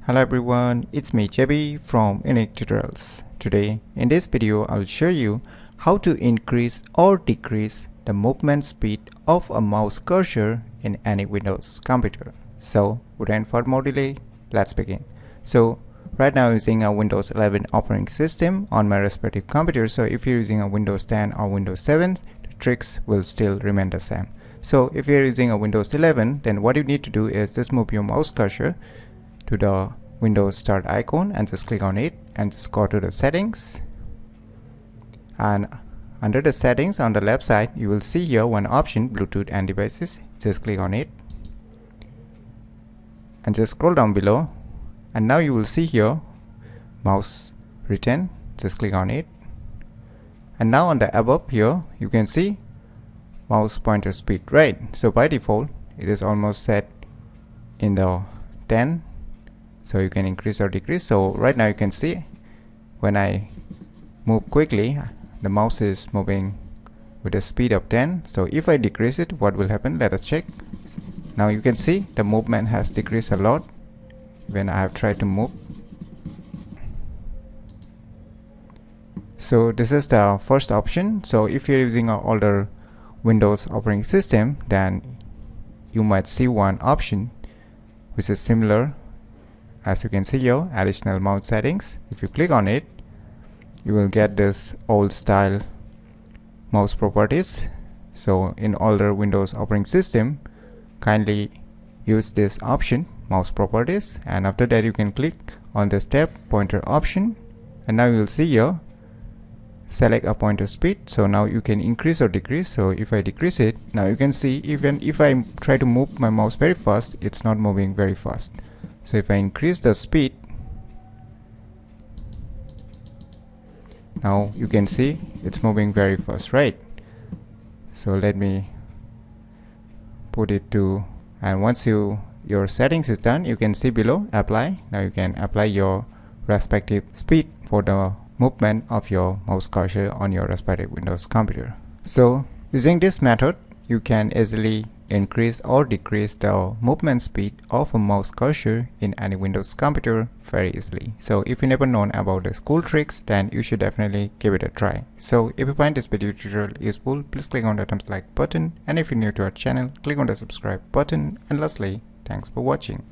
Hello everyone, it's me JB from UniqueTutorials. Today in this video I'll show you how to increase or decrease the movement speed of a mouse cursor in any Windows computer. So without further more delay, let's begin. So right now I'm using a Windows 11 operating system on my respective computer. So if you're using a Windows 10 or Windows 7, the tricks will still remain the same. So if you're using a Windows 11, then what you need to do is just move your mouse cursor to the Windows Start icon and just click on it and just go to the settings, and under the settings on the left side you will see here one option, Bluetooth and devices. Just click on it and just scroll down below, and now you will see here mouse written. Just click on it, and now on the above here you can see mouse pointer speed, right? So by default it is almost set in the 10, so you can increase or decrease. So right now you can see when I move quickly the mouse is moving with a speed of 10. So if I decrease it, what will happen? Let us check. Now you can see the movement has decreased a lot when I have tried to move. So this is the first option. So if you're using an older Windows operating system, then you might see one option which is similar. As you can see here, additional mouse settings. If you click on it, you will get this old style mouse properties. So in older Windows operating system, kindly use this option, mouse properties, and after that you can click on the step pointer option, and now you will see here select a pointer speed. So now you can increase or decrease. So if I decrease it, now you can see even if I try to move my mouse very fast, it's not moving very fast. So if I increase the speed, now you can see it's moving very fast, right? So let me put it to, and once your settings is done, you can see below apply. Now you can apply your respective speed for the movement of your mouse cursor on your respective Windows computer. So using this method, you can easily increase or decrease the movement speed of a mouse cursor in any Windows computer very easily. So if you never known about these cool tricks, then you should definitely give it a try. So if you find this video tutorial useful, please click on the thumbs like button, and if you're new to our channel, click on the subscribe button, and lastly, thanks for watching.